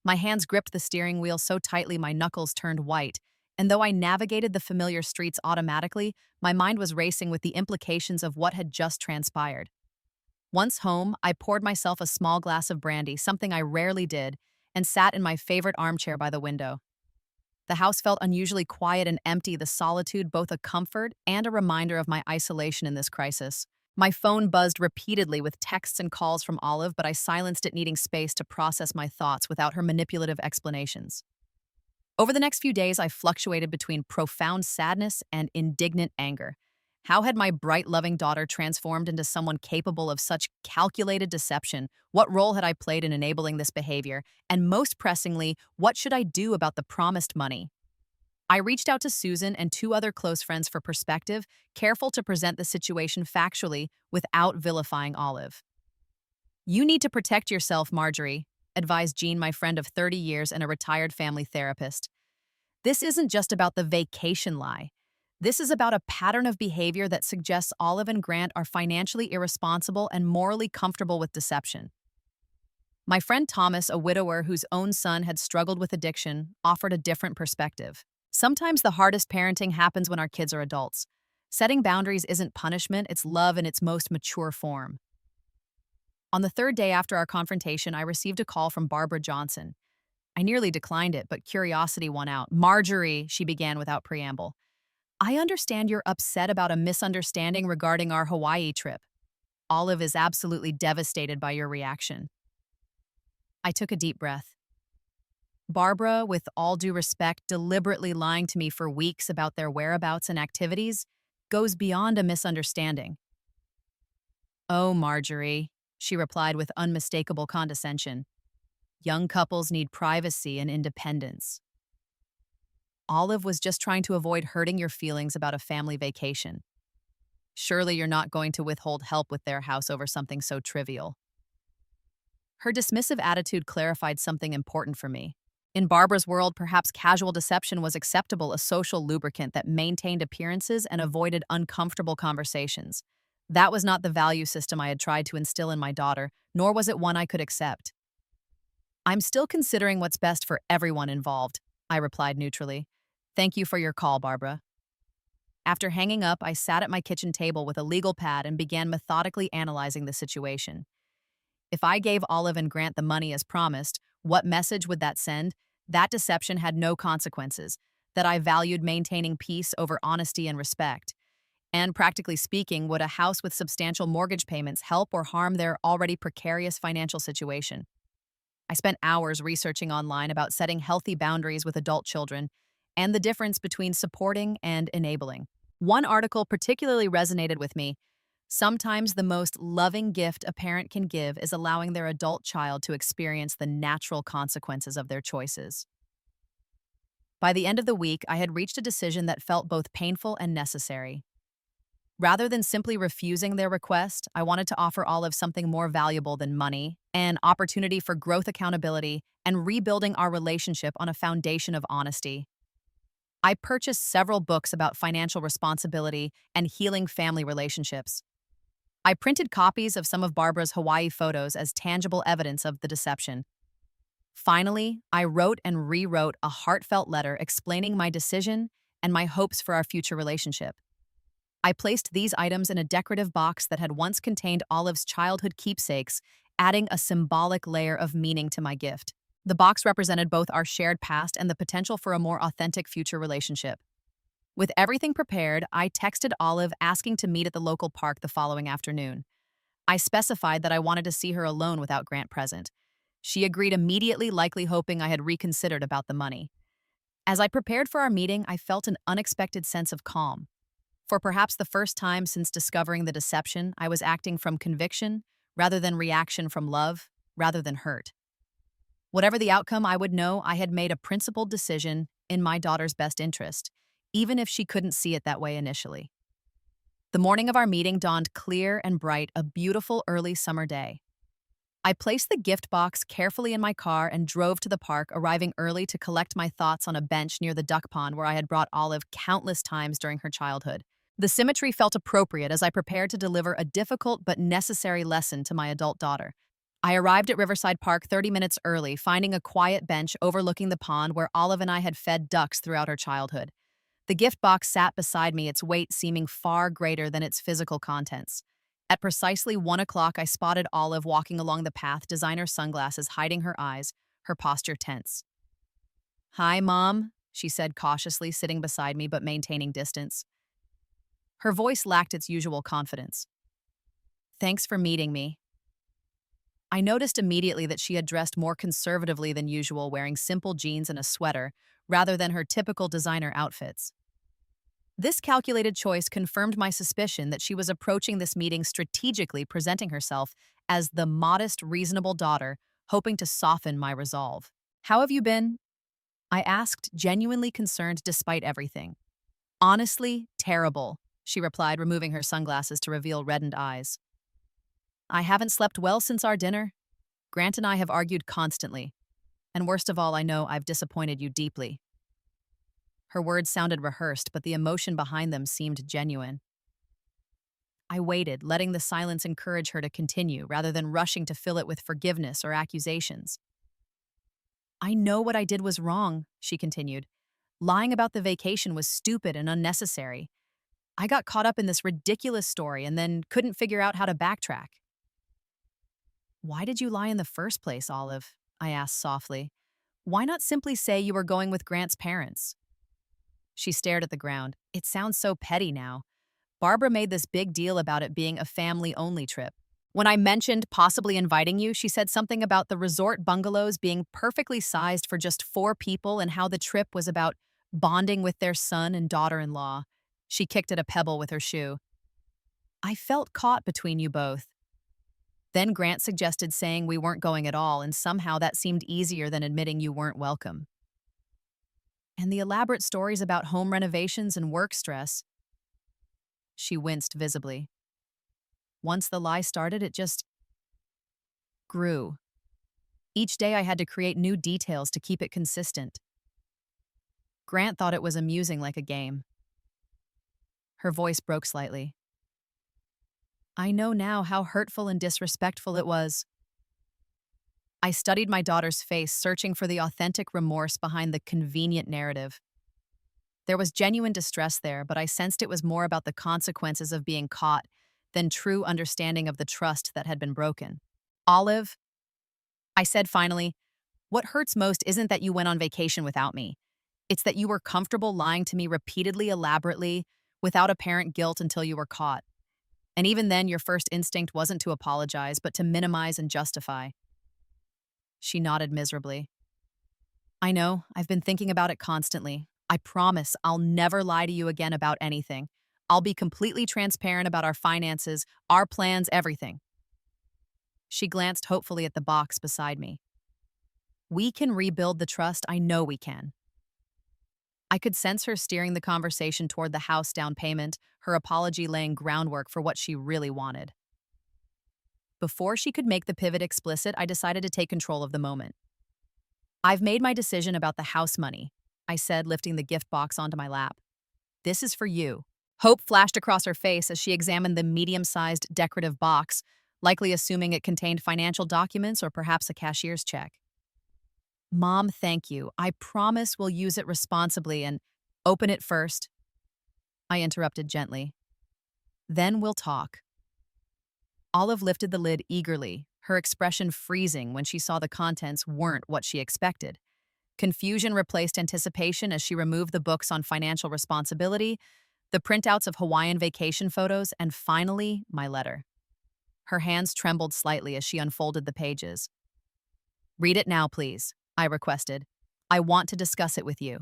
My hands gripped the steering wheel so tightly my knuckles turned white, and though I navigated the familiar streets automatically, my mind was racing with the implications of what had just transpired. Once home, I poured myself a small glass of brandy, something I rarely did, and sat in my favorite armchair by the window. The house felt unusually quiet and empty, the solitude both a comfort and a reminder of my isolation in this crisis. My phone buzzed repeatedly with texts and calls from Olive, but I silenced it, needing space to process my thoughts without her manipulative explanations. Over the next few days, I fluctuated between profound sadness and indignant anger. How had my bright, loving daughter transformed into someone capable of such calculated deception? What role had I played in enabling this behavior? And most pressingly, what should I do about the promised money? I reached out to Susan and two other close friends for perspective, careful to present the situation factually without vilifying Olive. You need to protect yourself, Marjorie, advised Jean, my friend of 30 years and a retired family therapist. This isn't just about the vacation lie. This is about a pattern of behavior that suggests Olive and Grant are financially irresponsible and morally comfortable with deception. My friend Thomas, a widower whose own son had struggled with addiction, offered a different perspective. Sometimes the hardest parenting happens when our kids are adults. Setting boundaries isn't punishment, it's love in its most mature form. On the third day after our confrontation, I received a call from Barbara Johnson. I nearly declined it, but curiosity won out. Marjorie, she began without preamble. I understand you're upset about a misunderstanding regarding our Hawaii trip. Olive is absolutely devastated by your reaction. I took a deep breath. Barbara, with all due respect, deliberately lying to me for weeks about their whereabouts and activities goes beyond a misunderstanding. Oh, Marjorie, she replied with unmistakable condescension. Young couples need privacy and independence. Olive was just trying to avoid hurting your feelings about a family vacation. Surely you're not going to withhold help with their house over something so trivial. Her dismissive attitude clarified something important for me. In Barbara's world, perhaps casual deception was acceptable, a social lubricant that maintained appearances and avoided uncomfortable conversations. That was not the value system I had tried to instill in my daughter, nor was it one I could accept. I'm still considering what's best for everyone involved, I replied neutrally. Thank you for your call, Barbara. After hanging up, I sat at my kitchen table with a legal pad and began methodically analyzing the situation. If I gave Olive and Grant the money as promised, what message would that send? That deception had no consequences, that I valued maintaining peace over honesty and respect. And practically speaking, would a house with substantial mortgage payments help or harm their already precarious financial situation? I spent hours researching online about setting healthy boundaries with adult children and the difference between supporting and enabling. One article particularly resonated with me. Sometimes the most loving gift a parent can give is allowing their adult child to experience the natural consequences of their choices. By the end of the week, I had reached a decision that felt both painful and necessary. Rather than simply refusing their request, I wanted to offer Olive something more valuable than money, an opportunity for growth, accountability, and rebuilding our relationship on a foundation of honesty. I purchased several books about financial responsibility and healing family relationships. I printed copies of some of Barbara's Hawaii photos as tangible evidence of the deception. Finally, I wrote and rewrote a heartfelt letter explaining my decision and my hopes for our future relationship. I placed these items in a decorative box that had once contained Olive's childhood keepsakes, adding a symbolic layer of meaning to my gift. The box represented both our shared past and the potential for a more authentic future relationship. With everything prepared, I texted Olive asking to meet at the local park the following afternoon. I specified that I wanted to see her alone without Grant present. She agreed immediately, likely hoping I had reconsidered about the money. As I prepared for our meeting, I felt an unexpected sense of calm. For perhaps the first time since discovering the deception, I was acting from conviction rather than reaction, from love rather than hurt. Whatever the outcome, I would know I had made a principled decision in my daughter's best interest, even if she couldn't see it that way initially. The morning of our meeting dawned clear and bright, a beautiful early summer day. I placed the gift box carefully in my car and drove to the park, arriving early to collect my thoughts on a bench near the duck pond where I had brought Olive countless times during her childhood. The symmetry felt appropriate as I prepared to deliver a difficult but necessary lesson to my adult daughter. I arrived at Riverside Park 30 minutes early, finding a quiet bench overlooking the pond where Olive and I had fed ducks throughout her childhood. The gift box sat beside me, its weight seeming far greater than its physical contents. At precisely 1 o'clock, I spotted Olive walking along the path, designer sunglasses hiding her eyes, her posture tense. "Hi, Mom," she said cautiously, sitting beside me but maintaining distance. Her voice lacked its usual confidence. "Thanks for meeting me." I noticed immediately that she had dressed more conservatively than usual, wearing simple jeans and a sweater, rather than her typical designer outfits. This calculated choice confirmed my suspicion that she was approaching this meeting strategically, presenting herself as the modest, reasonable daughter, hoping to soften my resolve. "How have you been?" I asked, genuinely concerned despite everything. "Honestly, terrible," she replied, removing her sunglasses to reveal reddened eyes. "I haven't slept well since our dinner. Grant and I have argued constantly. And worst of all, I know I've disappointed you deeply." Her words sounded rehearsed, but the emotion behind them seemed genuine. I waited, letting the silence encourage her to continue, rather than rushing to fill it with forgiveness or accusations. "I know what I did was wrong," she continued. "Lying about the vacation was stupid and unnecessary. I got caught up in this ridiculous story and then couldn't figure out how to backtrack." "Why did you lie in the first place, Olive?" I asked softly. "Why not simply say you were going with Grant's parents?" She stared at the ground. "It sounds so petty now. Barbara made this big deal about it being a family-only trip. When I mentioned possibly inviting you, she said something about the resort bungalows being perfectly sized for just 4 people and how the trip was about bonding with their son and daughter-in-law." She kicked at a pebble with her shoe. "I felt caught between you both. Then Grant suggested saying we weren't going at all, and somehow that seemed easier than admitting you weren't welcome. And the elaborate stories about home renovations and work stress." She winced visibly. "Once the lie started, it just grew. Each day I had to create new details to keep it consistent. Grant thought it was amusing, like a game." Her voice broke slightly. I know now how hurtful and disrespectful it was. I studied my daughter's face, searching for the authentic remorse behind the convenient narrative. There was genuine distress there, but I sensed it was more about the consequences of being caught than true understanding of the trust that had been broken. Olive, I said finally, what hurts most isn't that you went on vacation without me. It's that you were comfortable lying to me repeatedly, elaborately, without apparent guilt until you were caught. And even then, your first instinct wasn't to apologize, but to minimize and justify. She nodded miserably. I know, I've been thinking about it constantly. I promise I'll never lie to you again about anything. I'll be completely transparent about our finances, our plans, everything. She glanced hopefully at the box beside me. We can rebuild the trust, I know we can. I could sense her steering the conversation toward the house down payment, her apology laying groundwork for what she really wanted. Before she could make the pivot explicit, I decided to take control of the moment. I've made my decision about the house money, I said, lifting the gift box onto my lap. This is for you. Hope flashed across her face as she examined the medium-sized decorative box, likely assuming it contained financial documents or perhaps a cashier's check. Mom, thank you. I promise we'll use it responsibly and open it first. I interrupted gently. Then we'll talk. Olive lifted the lid eagerly, her expression freezing when she saw the contents weren't what she expected. Confusion replaced anticipation as she removed the books on financial responsibility, the printouts of Hawaiian vacation photos, and finally, my letter. Her hands trembled slightly as she unfolded the pages. Read it now, please, I requested. I want to discuss it with you.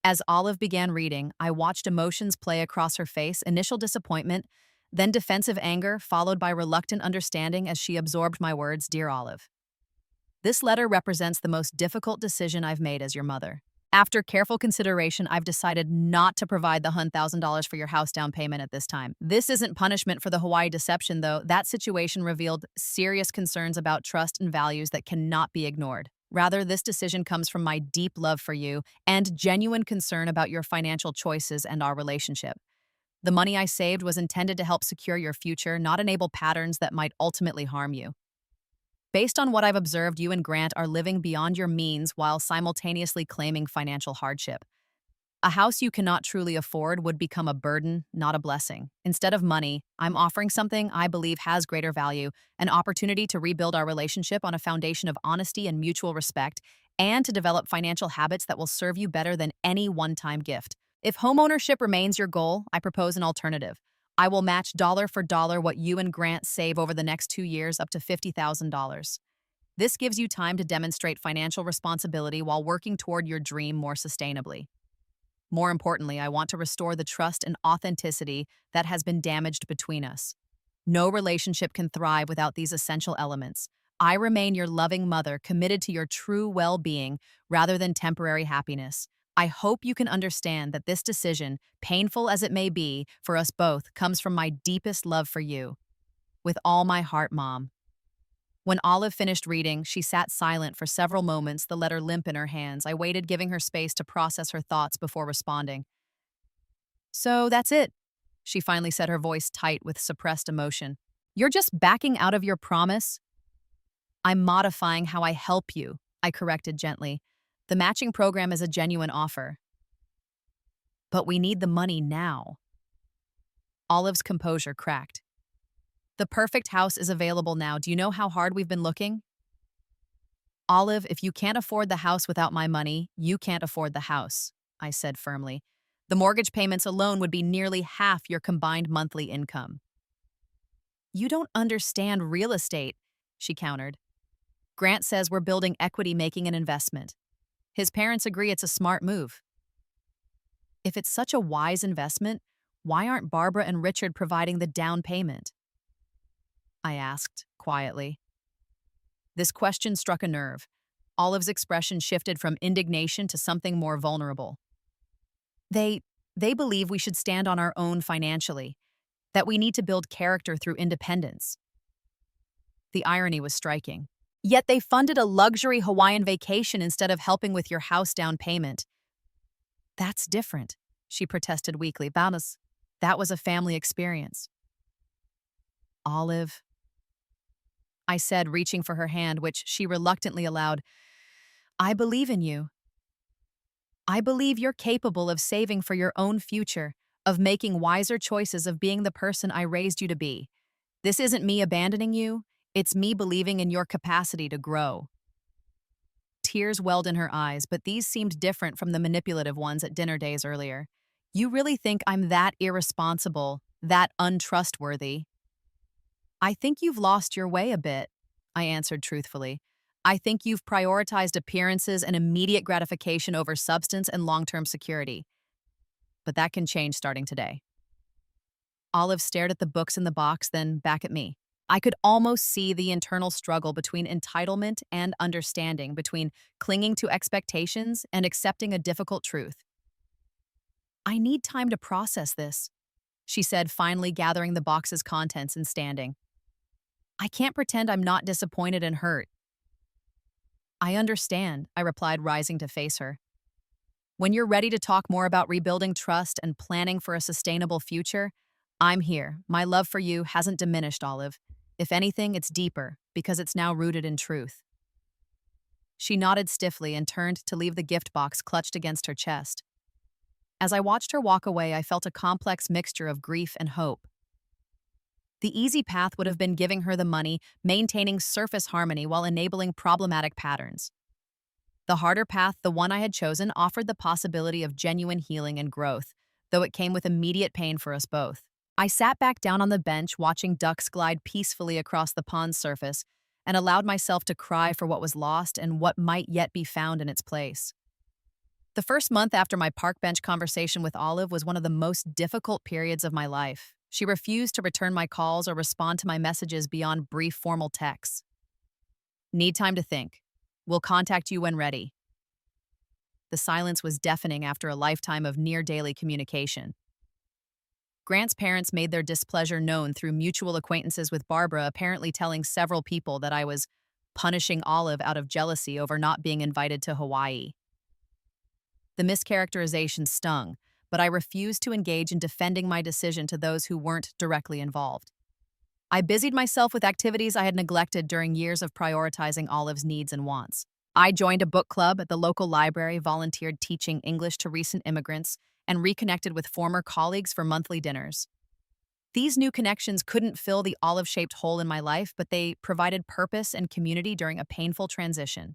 As Olive began reading, I watched emotions play across her face, initial disappointment, then defensive anger, followed by reluctant understanding as she absorbed my words, Dear Olive. This letter represents the most difficult decision I've made as your mother. After careful consideration, I've decided not to provide the $100,000 for your house down payment at this time. This isn't punishment for the Hawaii deception, though. That situation revealed serious concerns about trust and values that cannot be ignored. Rather, this decision comes from my deep love for you and genuine concern about your financial choices and our relationship. The money I saved was intended to help secure your future, not enable patterns that might ultimately harm you. Based on what I've observed, you and Grant are living beyond your means while simultaneously claiming financial hardship. A house you cannot truly afford would become a burden, not a blessing. Instead of money, I'm offering something I believe has greater value, an opportunity to rebuild our relationship on a foundation of honesty and mutual respect, and to develop financial habits that will serve you better than any one-time gift. If homeownership remains your goal, I propose an alternative. I will match dollar for dollar what you and Grant save over the next 2 years, up to $50,000. This gives you time to demonstrate financial responsibility while working toward your dream more sustainably. More importantly, I want to restore the trust and authenticity that has been damaged between us. No relationship can thrive without these essential elements. I remain your loving mother, committed to your true well-being rather than temporary happiness. I hope you can understand that this decision, painful as it may be for us both, comes from my deepest love for you. With all my heart, Mom. When Olive finished reading, she sat silent for several moments, the letter limp in her hands. I waited, giving her space to process her thoughts before responding. So that's it, she finally said, her voice tight with suppressed emotion. You're just backing out of your promise? I'm modifying how I help you, I corrected gently. The matching program is a genuine offer. But we need the money now. Olive's composure cracked. The perfect house is available now. Do you know how hard we've been looking? Olive, if you can't afford the house without my money, you can't afford the house, I said firmly. The mortgage payments alone would be nearly half your combined monthly income. You don't understand real estate, she countered. Grant says we're building equity, making an investment. His parents agree it's a smart move. If it's such a wise investment, why aren't Barbara and Richard providing the down payment? I asked, quietly. This question struck a nerve. Olive's expression shifted from indignation to something more vulnerable. They believe we should stand on our own financially, that we need to build character through independence. The irony was striking. Yet they funded a luxury Hawaiian vacation instead of helping with your house down payment. That's different, she protested weakly. That was a family experience. Olive, I said, reaching for her hand, which she reluctantly allowed. I believe in you. I believe you're capable of saving for your own future, of making wiser choices, of being the person I raised you to be. This isn't me abandoning you, it's me believing in your capacity to grow. Tears welled in her eyes, but these seemed different from the manipulative ones at dinner days earlier. You really think I'm that irresponsible, that untrustworthy? I think you've lost your way a bit, I answered truthfully. I think you've prioritized appearances and immediate gratification over substance and long-term security. But that can change starting today. Olive stared at the books in the box, then back at me. I could almost see the internal struggle between entitlement and understanding, between clinging to expectations and accepting a difficult truth. I need time to process this, she said, finally gathering the box's contents and standing. I can't pretend I'm not disappointed and hurt. I understand, I replied, rising to face her. When you're ready to talk more about rebuilding trust and planning for a sustainable future, I'm here. My love for you hasn't diminished, Olive. If anything, it's deeper, because it's now rooted in truth. She nodded stiffly and turned to leave the gift box clutched against her chest. As I watched her walk away, I felt a complex mixture of grief and hope. The easy path would have been giving her the money, maintaining surface harmony while enabling problematic patterns. The harder path, the one I had chosen, offered the possibility of genuine healing and growth, though it came with immediate pain for us both. I sat back down on the bench, watching ducks glide peacefully across the pond's surface, and allowed myself to cry for what was lost and what might yet be found in its place. The first month after my park bench conversation with Olive was one of the most difficult periods of my life. She refused to return my calls or respond to my messages beyond brief formal texts. Need time to think. We'll contact you when ready. The silence was deafening after a lifetime of near-daily communication. Grant's parents made their displeasure known through mutual acquaintances with Barbara, apparently telling several people that I was punishing Olive out of jealousy over not being invited to Hawaii. The mischaracterization stung, but I refused to engage in defending my decision to those who weren't directly involved. I busied myself with activities I had neglected during years of prioritizing Olive's needs and wants. I joined a book club at the local library, volunteered teaching English to recent immigrants, and reconnected with former colleagues for monthly dinners. These new connections couldn't fill the olive-shaped hole in my life, but they provided purpose and community during a painful transition.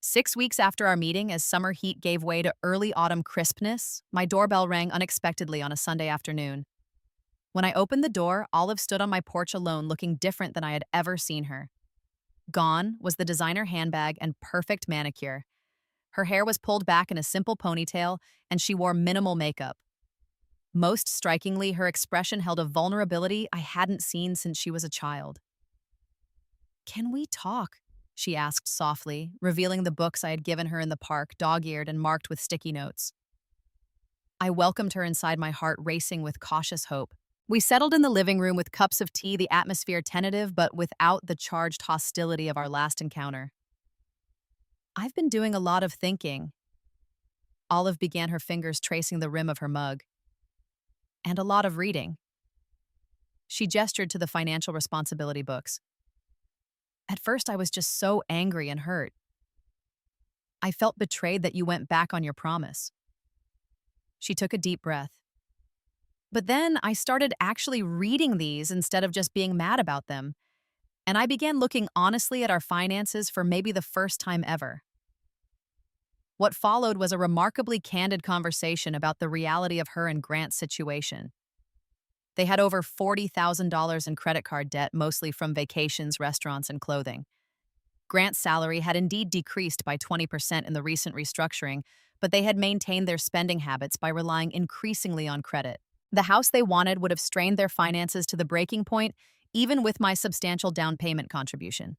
6 weeks after our meeting, as summer heat gave way to early autumn crispness, my doorbell rang unexpectedly on a Sunday afternoon. When I opened the door, Olive stood on my porch alone, looking different than I had ever seen her. Gone was the designer handbag and perfect manicure. Her hair was pulled back in a simple ponytail, and she wore minimal makeup. Most strikingly, her expression held a vulnerability I hadn't seen since she was a child. "Can we talk?" she asked softly, revealing the books I had given her in the park, dog-eared and marked with sticky notes. I welcomed her inside, my heart racing with cautious hope. We settled in the living room with cups of tea, the atmosphere tentative but without the charged hostility of our last encounter. "I've been doing a lot of thinking." Olive began, her fingers tracing the rim of her mug. "And a lot of reading." She gestured to the financial responsibility books. "At first I was just so angry and hurt. I felt betrayed that you went back on your promise." She took a deep breath. "But then I started actually reading these instead of just being mad about them, and I began looking honestly at our finances for maybe the first time ever." What followed was a remarkably candid conversation about the reality of her and Grant's situation. They had over $40,000 in credit card debt, mostly from vacations, restaurants, and clothing. Grant's salary had indeed decreased by 20% in the recent restructuring, but they had maintained their spending habits by relying increasingly on credit. The house they wanted would have strained their finances to the breaking point, even with my substantial down payment contribution.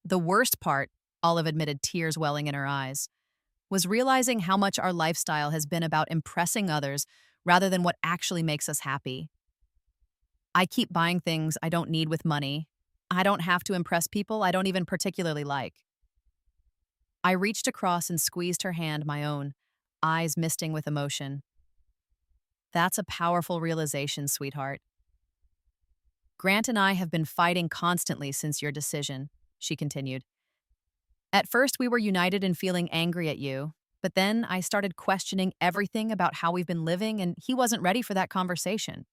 The worst part, Olive admitted, tears welling in her eyes, was realizing how much our lifestyle has been about impressing others rather than what actually makes us happy. I keep buying things I don't need with money. I don't have to impress people I don't even particularly like. I reached across and squeezed her hand, my own, eyes misting with emotion. "That's a powerful realization, sweetheart." Grant and I have been fighting constantly since your decision, she continued. At first, we were united in feeling angry at you, but then I started questioning everything about how we've been living, and he wasn't ready for that conversation.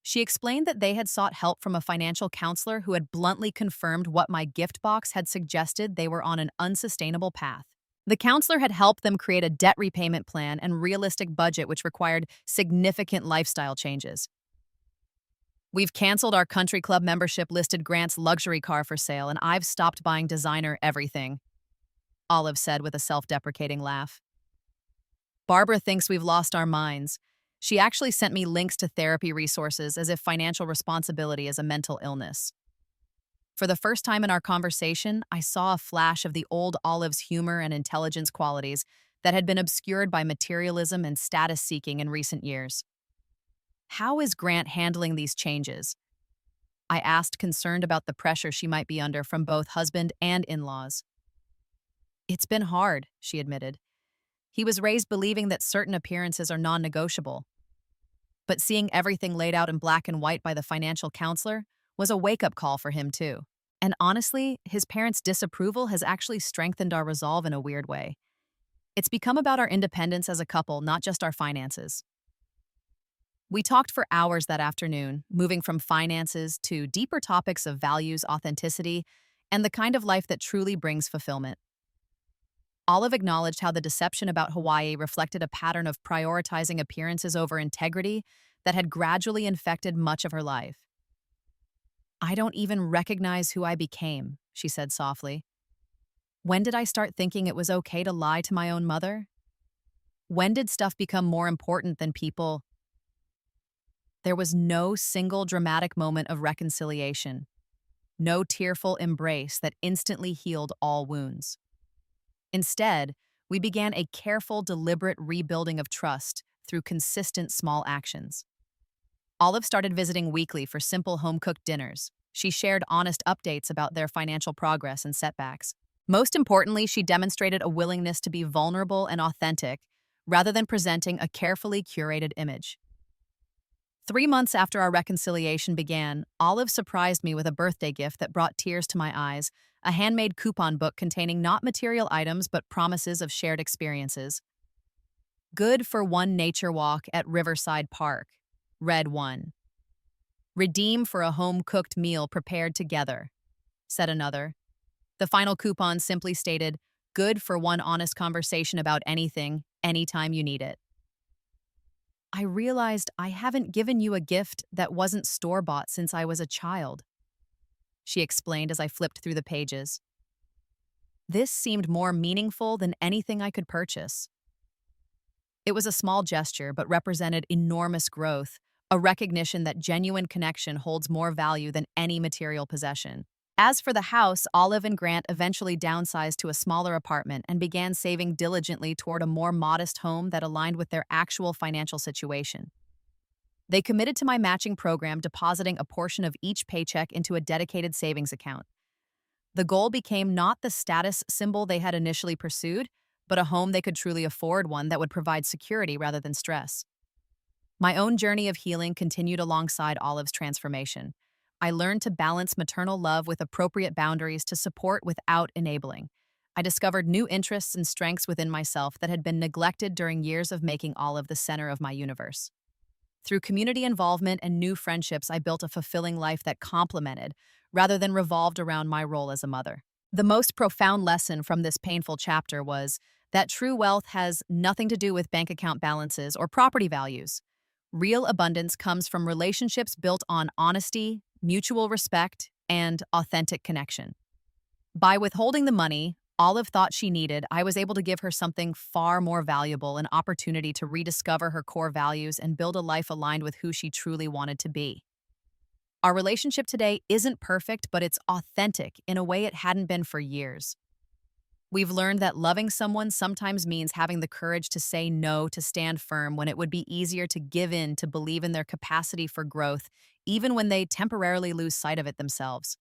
She explained that they had sought help from a financial counselor who had bluntly confirmed what my gift box had suggested. They were on an unsustainable path. The counselor had helped them create a debt repayment plan and realistic budget, which required significant lifestyle changes. We've canceled our country club membership, listed Grant's luxury car for sale, and I've stopped buying designer everything, Olive said with a self-deprecating laugh. Barbara thinks we've lost our minds. She actually sent me links to therapy resources as if financial responsibility is a mental illness. For the first time in our conversation, I saw a flash of the old Olive's humor and intelligence qualities that had been obscured by materialism and status seeking in recent years. How is Grant handling these changes? I asked, concerned about the pressure she might be under from both husband and in-laws. It's been hard, she admitted. He was raised believing that certain appearances are non-negotiable. But seeing everything laid out in black and white by the financial counselor was a wake-up call for him, too. And honestly, his parents' disapproval has actually strengthened our resolve in a weird way. It's become about our independence as a couple, not just our finances. We talked for hours that afternoon, moving from finances to deeper topics of values, authenticity, and the kind of life that truly brings fulfillment. Olive acknowledged how the deception about Hawaii reflected a pattern of prioritizing appearances over integrity that had gradually infected much of her life. I don't even recognize who I became, she said softly. When did I start thinking it was okay to lie to my own mother? When did stuff become more important than people? There was no single dramatic moment of reconciliation, no tearful embrace that instantly healed all wounds. Instead, we began a careful, deliberate rebuilding of trust through consistent small actions. Olive started visiting weekly for simple home-cooked dinners. She shared honest updates about their financial progress and setbacks. Most importantly, she demonstrated a willingness to be vulnerable and authentic rather than presenting a carefully curated image. 3 months after our reconciliation began, Olive surprised me with a birthday gift that brought tears to my eyes, a handmade coupon book containing not material items but promises of shared experiences. Good for one nature walk at Riverside Park, read one. Redeem for a home-cooked meal prepared together, said another. The final coupon simply stated, good for one honest conversation about anything, anytime you need it. I realized I haven't given you a gift that wasn't store-bought since I was a child, she explained as I flipped through the pages. This seemed more meaningful than anything I could purchase. It was a small gesture, but represented enormous growth, a recognition that genuine connection holds more value than any material possession. As for the house, Olive and Grant eventually downsized to a smaller apartment and began saving diligently toward a more modest home that aligned with their actual financial situation. They committed to my matching program, depositing a portion of each paycheck into a dedicated savings account. The goal became not the status symbol they had initially pursued, but a home they could truly afford, one that would provide security rather than stress. My own journey of healing continued alongside Olive's transformation. I learned to balance maternal love with appropriate boundaries to support without enabling. I discovered new interests and strengths within myself that had been neglected during years of making Olive the center of my universe. Through community involvement and new friendships, I built a fulfilling life that complemented, rather than revolved around my role as a mother. The most profound lesson from this painful chapter was that true wealth has nothing to do with bank account balances or property values. Real abundance comes from relationships built on honesty, mutual respect, and authentic connection. By withholding the money Olive thought she needed, I was able to give her something far more valuable, an opportunity to rediscover her core values and build a life aligned with who she truly wanted to be. Our relationship today isn't perfect, but it's authentic in a way it hadn't been for years. We've learned that loving someone sometimes means having the courage to say no, to stand firm when it would be easier to give in, to believe in their capacity for growth, even when they temporarily lose sight of it themselves.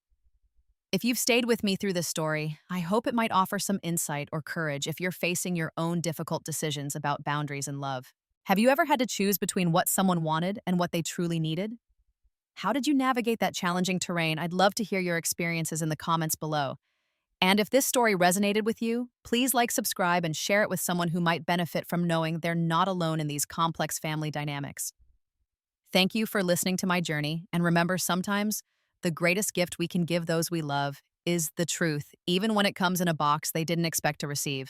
If you've stayed with me through this story, I hope it might offer some insight or courage if you're facing your own difficult decisions about boundaries and love. Have you ever had to choose between what someone wanted and what they truly needed? How did you navigate that challenging terrain? I'd love to hear your experiences in the comments below. And if this story resonated with you, please like, subscribe, and share it with someone who might benefit from knowing they're not alone in these complex family dynamics. Thank you for listening to my journey, and remember, sometimes the greatest gift we can give those we love is the truth, even when it comes in a box they didn't expect to receive.